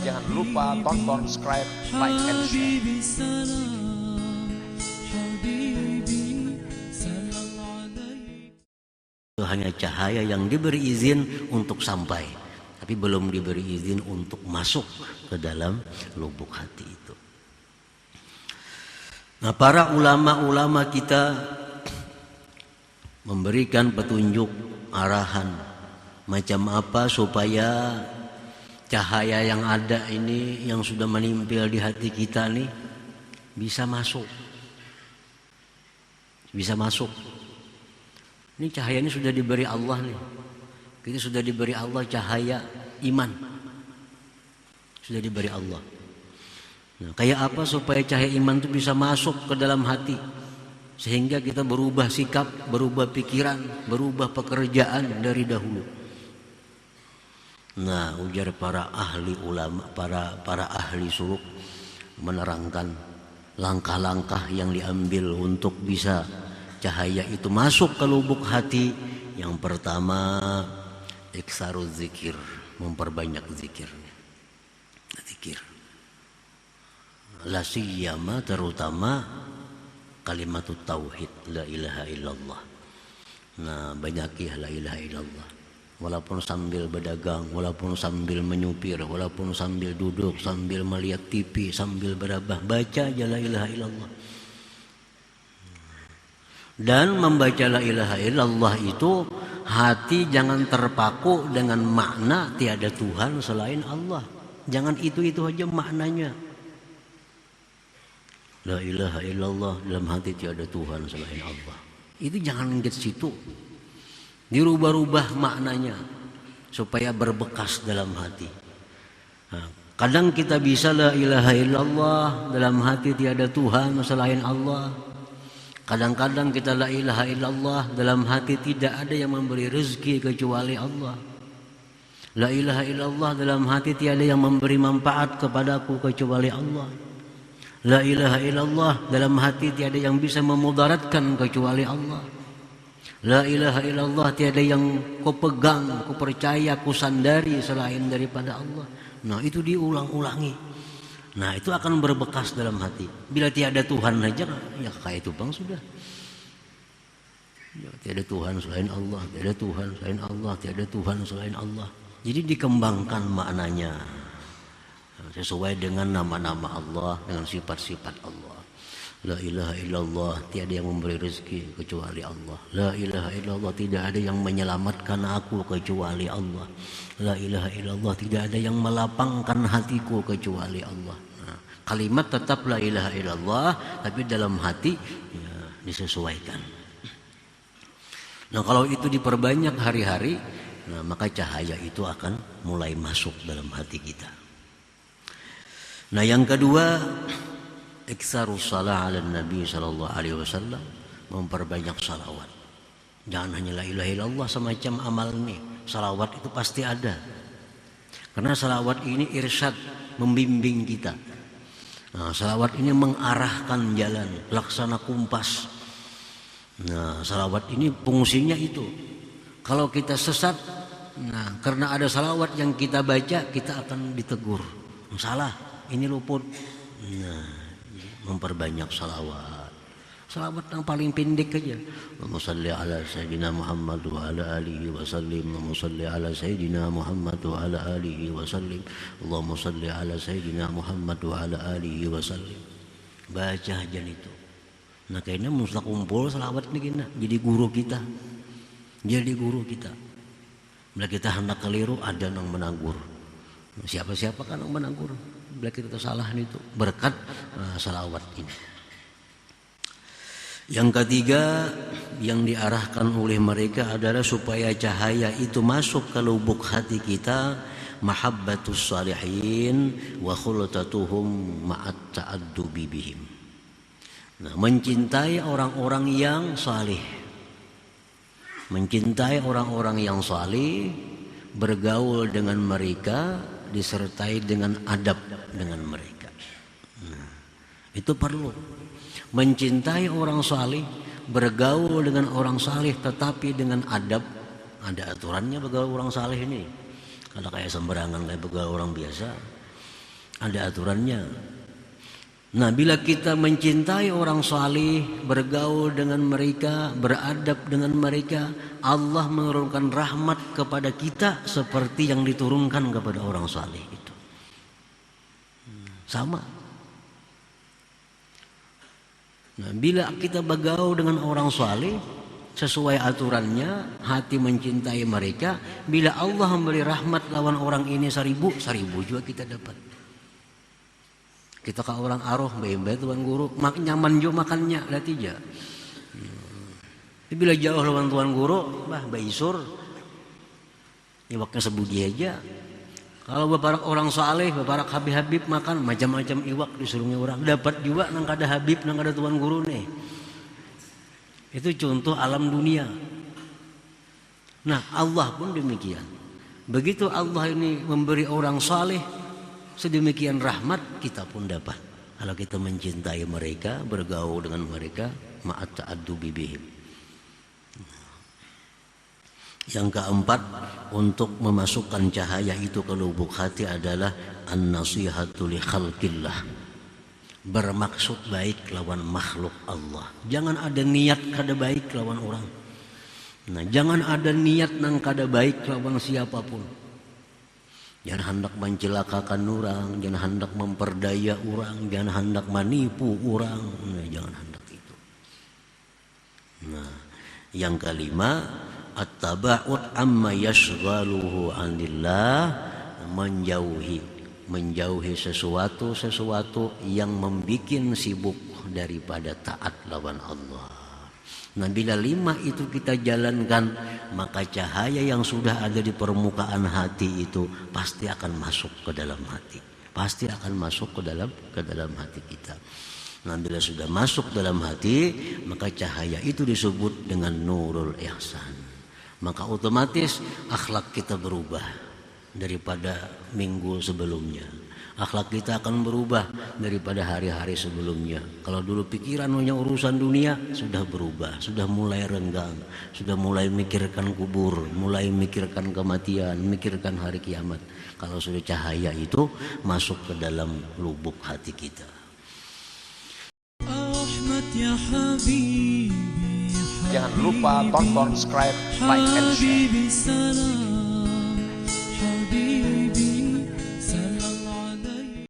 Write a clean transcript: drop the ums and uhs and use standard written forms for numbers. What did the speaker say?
Jangan lupa tonton, subscribe, like, and share. Hanya cahaya yang diberi izin untuk sampai, tapi belum diberi izin untuk masuk ke dalam lubuk hati itu. Nah, para ulama-ulama kita memberikan petunjuk, arahan macam apa supaya cahaya yang ada ini, yang sudah menimpil di hati kita nih, bisa masuk. Bisa masuk. Ini cahaya ini sudah diberi Allah nih. Kita sudah diberi Allah cahaya iman. Sudah diberi Allah. Nah, kayak apa supaya cahaya iman itu bisa masuk ke dalam hati, sehingga kita berubah sikap, berubah pikiran, berubah pekerjaan dari dahulu. Nah, ujar para ahli ulama, para ahli suluk menerangkan langkah-langkah yang diambil untuk bisa cahaya itu masuk ke lubuk hati. Yang pertama, iksaruz zikir, memperbanyak zikir. Zikir. La siyama, terutama kalimatut tauhid, la ilaha illallah. Nah, banyakilah la ilaha illallah. Walaupun sambil berdagang, walaupun sambil menyupir, walaupun sambil duduk, sambil melihat TV, sambil berabah, baca aja la ilaha illallah. Dan membaca la ilaha illallah itu, hati jangan terpaku dengan makna tiada Tuhan selain Allah. Jangan itu aja maknanya. La ilaha illallah, dalam hati tiada Tuhan selain Allah. Itu jangan ke situ. Dirubah-rubah maknanya supaya berbekas dalam hati. Nah, kadang kita bisa la ilaha illallah, dalam hati tiada Tuhan selain Allah. Kadang-kadang kita la ilaha illallah, dalam hati tidak ada yang memberi rezeki kecuali Allah. La ilaha illallah, dalam hati tiada yang memberi manfaat kepadaku kecuali Allah. La ilaha illallah, dalam hati tiada yang bisa memudaratkan kecuali Allah. La ilaha illallah, tiada yang kau pegang, kau percaya, kau sandari selain daripada Allah. Nah, itu diulang-ulangi. Nah, itu akan berbekas dalam hati. Bila tiada Tuhan saja, ya kayak itu bang sudah. Ya, tiada Tuhan selain Allah, tiada Tuhan selain Allah, tiada Tuhan selain Allah. Jadi dikembangkan maknanya sesuai dengan nama-nama Allah, dengan sifat-sifat Allah. La ilaha illallah, tiada yang memberi rezeki kecuali Allah. La ilaha illallah, tidak ada yang menyelamatkan aku kecuali Allah. La ilaha illallah, tidak ada yang melapangkan hatiku kecuali Allah. Nah, kalimat tetap la ilaha illallah, tapi dalam hati ya, disesuaikan. Nah, kalau itu diperbanyak hari-hari, nah, maka cahaya itu akan mulai masuk dalam hati kita. Nah, yang kedua, iksarus salah ala Nabi sallallahu alaihi wasallam, memperbanyak salawat. Jangan hanya la ilaha illallah semacam amal nih. Salawat itu pasti ada. Karena salawat ini irsyad, membimbing kita. Nah, salawat ini mengarahkan jalan, laksana kumpas. Nah, salawat ini fungsinya itu. Kalau kita sesat, nah, karena ada salawat yang kita baca, kita akan ditegur. Salah, ini luput. Nah, memperbanyak salawat. Salawat yang paling pendek aja. Allahumma shalli ala sayyidina Muhammad wa ala alihi wa sallim. Allahumma shalli ala sayyidina Muhammad wa ala alihi wa sallim. Allahumma shalli ala sayyidina Muhammad wa ala alihi wa sallim. Baca aja itu. Nah, kayaknya mesti kumpul salawat ini kena jadi guru kita. Jadi guru kita. Bila kita hendak keliru, ada yang menegur. Siapa-siapa kan yang menegur. Bila kita salah itu berkat salawat ini. Yang ketiga yang diarahkan oleh mereka adalah supaya cahaya itu masuk ke lubuk hati kita, mahabbatus salihin wa khultatuhum ma'at ta'addubi bihim. Nah, mencintai orang-orang yang saleh. Mencintai orang-orang yang saleh, bergaul dengan mereka, disertai dengan adab dengan mereka. Nah, itu perlu. Mencintai orang saleh, bergaul dengan orang saleh, tetapi dengan adab. Ada aturannya bergaul orang saleh ini. Kalau kayak sembarangan kayak begaul orang biasa, ada aturannya. Nah, bila kita mencintai orang salih, bergaul dengan mereka, beradab dengan mereka, Allah menurunkan rahmat kepada kita seperti yang diturunkan kepada orang salih itu. Sama. Nah, bila kita bergaul dengan orang salih sesuai aturannya, hati mencintai mereka, bila Allah memberi rahmat lawan orang ini 1000 juga kita dapat. Kita ke orang aroh, baik tuan guru, nyaman juga makannya, lihat aja. Bila jauh lawan tuan guru, baisur, iwaknya sebudi aja. Kalau beberapa orang saleh, beberapa habib makan macam-macam iwak disuruhnya orang, dapat juga nang kada habib, nang kada tuan guru nih. Itu contoh alam dunia. Nah, Allah pun demikian. Begitu Allah ini memberi orang saleh sedemikian rahmat, kita pun dapat kalau kita mencintai mereka, bergaul dengan mereka, ma'at ta'addubi bihim. Yang keempat, untuk memasukkan cahaya itu ke lubuk hati adalah an-nasihatu li khalqillah, bermaksud baik lawan makhluk Allah. Jangan ada niat kada baik lawan orang. Nah, jangan ada niat nang kada baik lawan siapapun. Jangan hendak mencelakakan orang, jangan hendak memperdaya orang, jangan hendak menipu orang. Nah, jangan hendak itu. Nah, yang kelima, at-taba'ud amma yashghaluhu 'anillah, menjauhi sesuatu yang membikin sibuk daripada taat lawan Allah. Nah, bila 5 itu kita jalankan, maka cahaya yang sudah ada di permukaan hati itu pasti akan masuk ke dalam hati. Pasti akan masuk ke dalam hati kita. Nah, bila sudah masuk dalam hati, maka cahaya itu disebut dengan nurul ihsan. Maka otomatis akhlak kita berubah daripada minggu sebelumnya. Akhlak kita akan berubah daripada hari-hari sebelumnya. Kalau dulu pikiran hanya urusan dunia, sudah berubah, sudah mulai renggang, sudah mulai mikirkan kubur, mulai mikirkan kematian, mikirkan hari kiamat. Kalau sudah cahaya itu masuk ke dalam lubuk hati kita. Jangan lupa tonton, subscribe, like, and share.